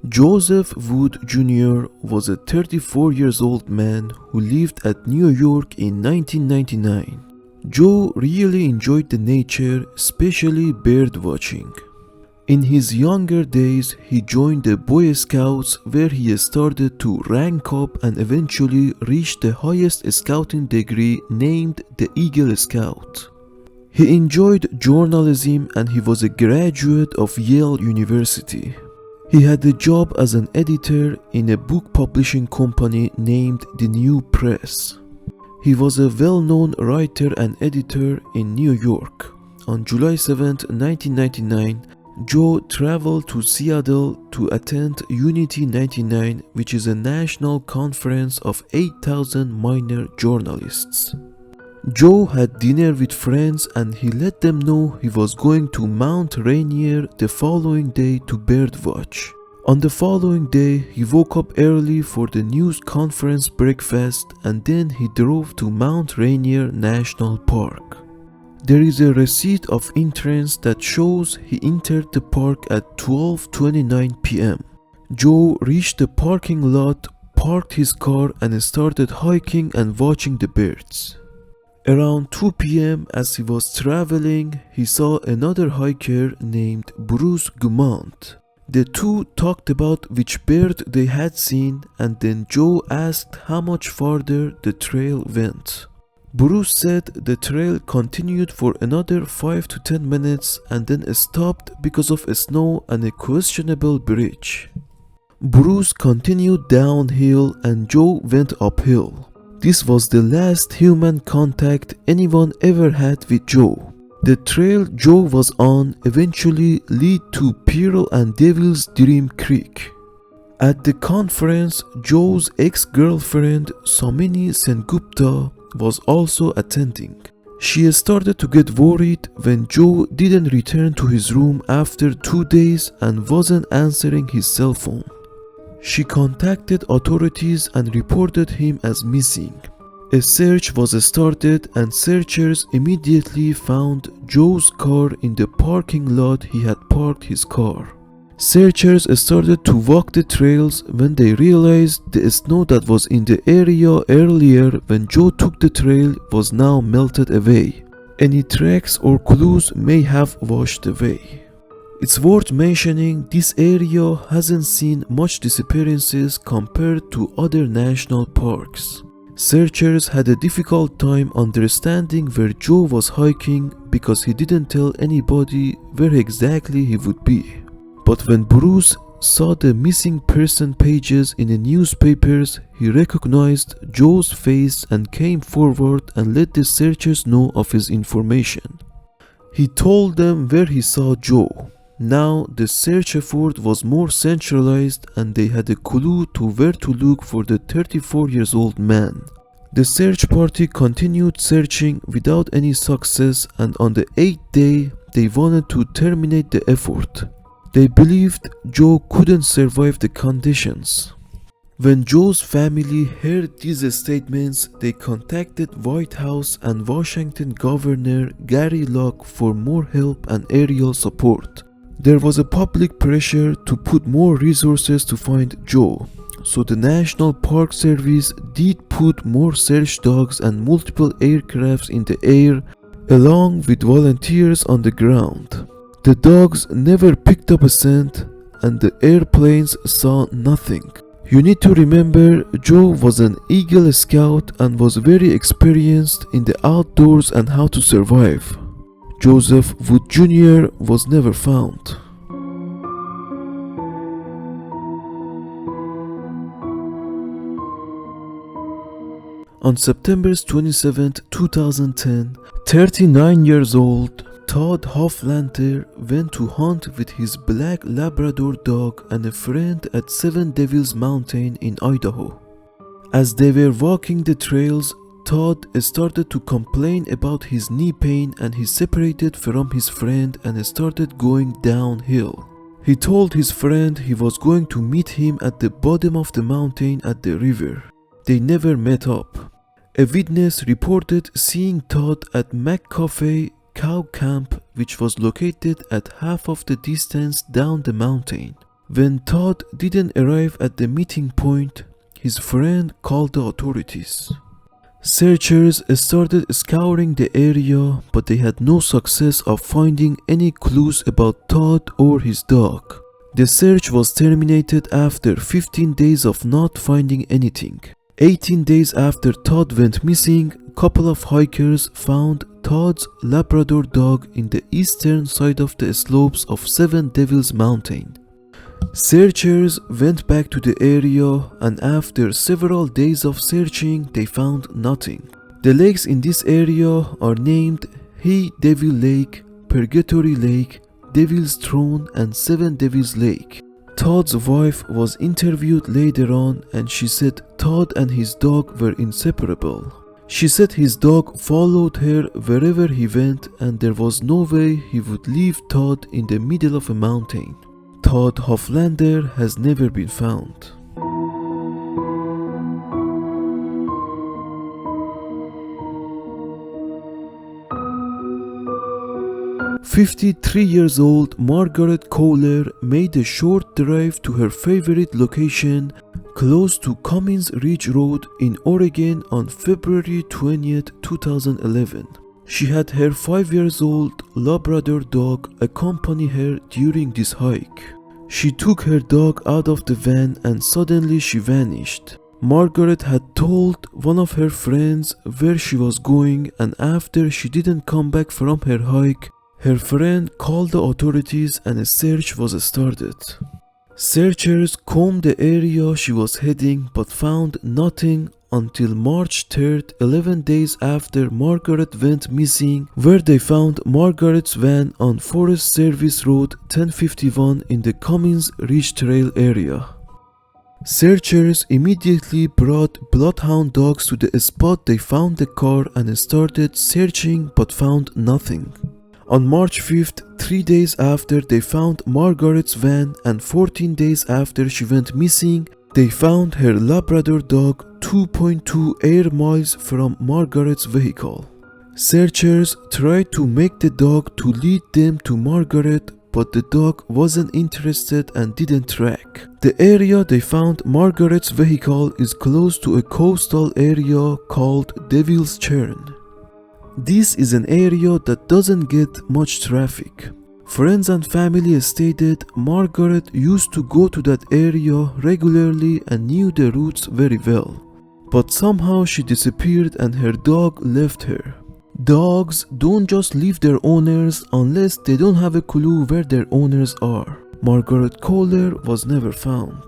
Joseph Wood Jr. was a 34 years old man who lived at New York in 1999. Joe really enjoyed the nature, especially bird watching. In his younger days, he joined the Boy Scouts where he started to rank up and eventually reached the highest scouting degree named the Eagle Scout. He enjoyed journalism and he was a graduate of Yale University. He had a job as an editor in a book publishing company named The New Press. He was a well-known writer and editor in New York. On July 7, 1999, Joe traveled to Seattle to attend Unity 99, which is a national conference of 8,000 minor journalists. Joe had dinner with friends and he let them know he was going to Mount Rainier the following day to birdwatch. On the following day, he woke up early for the news conference breakfast and then he drove to Mount Rainier National Park. There is a receipt of entrance that shows he entered the park at 12:29 p.m. Joe reached the parking lot, parked his car and started hiking and watching the birds. Around 2 p.m. as he was traveling, he saw another hiker named Bruce Gumont. The two talked about which bird they had seen and then Joe asked how much farther the trail went. Bruce said the trail continued for another 5 to 10 minutes and then stopped because of snow and a questionable bridge. Bruce continued downhill and Joe went uphill. This was the last human contact anyone ever had with Joe. The trail Joe was on eventually led to Pearl and Devil's Dream Creek. At the conference, Joe's ex-girlfriend Somini Sengupta was also attending. She started to get worried when Joe didn't return to his room after 2 days and wasn't answering his cell phone. She contacted authorities and reported him as missing. A search was started and searchers immediately found Joe's car in the parking lot he had parked his car. Searchers started to walk the trails when they realized the snow that was in the area earlier when Joe took the trail was now melted away. Any tracks or clues may have washed away. It's worth mentioning this area hasn't seen much disappearances compared to other national parks. Searchers had a difficult time understanding where Joe was hiking because he didn't tell anybody where exactly he would be. But when Bruce saw the missing person pages in the newspapers, he recognized Joe's face and came forward and let the searchers know of his information. He told them where he saw Joe. Now the search effort was more centralized and they had a clue to where to look for the 34-year-old man. The search party continued searching without any success and on the 8th day they wanted to terminate the effort. They believed Joe couldn't survive the conditions. When Joe's family heard these statements, they contacted White House and Washington Governor Gary Locke for more help and aerial support. There was a public pressure to put more resources to find Joe, so the National Park Service did put more search dogs and multiple aircrafts in the air along with volunteers on the ground. The dogs never picked up a scent and the airplanes saw nothing. You need to remember Joe was an Eagle Scout and was very experienced in the outdoors and how to survive. Joseph Wood Jr. was never found. On September 27, 2010, 39 years old Todd Hoflanter went to hunt with his black Labrador dog and a friend at Seven Devils Mountain in Idaho. As they were walking the trails, Todd started to complain about his knee pain and he separated from his friend and started going downhill. He told his friend he was going to meet him at the bottom of the mountain at the river. They never met up. A witness reported seeing Todd at McCaffey Cow Camp, which was located at half of the distance down the mountain. When Todd didn't arrive at the meeting point, his friend called the authorities. Searchers started scouring the area, but they had no success of finding any clues about Todd or his dog. The search was terminated after 15 days of not finding anything. 18 days after Todd went missing, a couple of hikers found Todd's Labrador dog in the eastern side of the slopes of Seven Devils Mountain. Searchers went back to the area, and after several days of searching, they found nothing. The lakes in this area are named Hey Devil Lake, Purgatory Lake, Devil's Throne, and Seven Devils Lake. Todd's wife was interviewed later on, and she said Todd and his dog were inseparable. She said his dog followed her wherever he went, and there was no way he would leave Todd in the middle of a mountain. Todd Hoflander has never been found. 53 years old Margaret Kohler made a short drive to her favorite location close to Cummins Ridge Road in Oregon on February 20, 2011. She had her 5-year-old Labrador dog accompany her during this hike. She took her dog out of the van and suddenly she vanished. Margaret had told one of her friends where she was going, and after she didn't come back from her hike, her friend called the authorities and a search was started. Searchers combed the area she was heading but found nothing until March 3rd, 11 days after Margaret went missing, where they found Margaret's van on Forest Service Road 1051 in the Cummins Ridge Trail area. Searchers immediately brought bloodhound dogs to the spot they found the car and started searching but found nothing. On March 5th, 3 days after they found Margaret's van and 14 days after she went missing, they found her Labrador dog 2.2 air miles from Margaret's vehicle. Searchers tried to make the dog to lead them to Margaret, but the dog wasn't interested and didn't track. The area they found Margaret's vehicle is close to a coastal area called Devil's Churn. This is an area that doesn't get much traffic. Friends and family stated Margaret used to go to that area regularly and knew the routes very well. But somehow she disappeared and her dog left her. Dogs don't just leave their owners unless they don't have a clue where their owners are. Margaret Kohler was never found.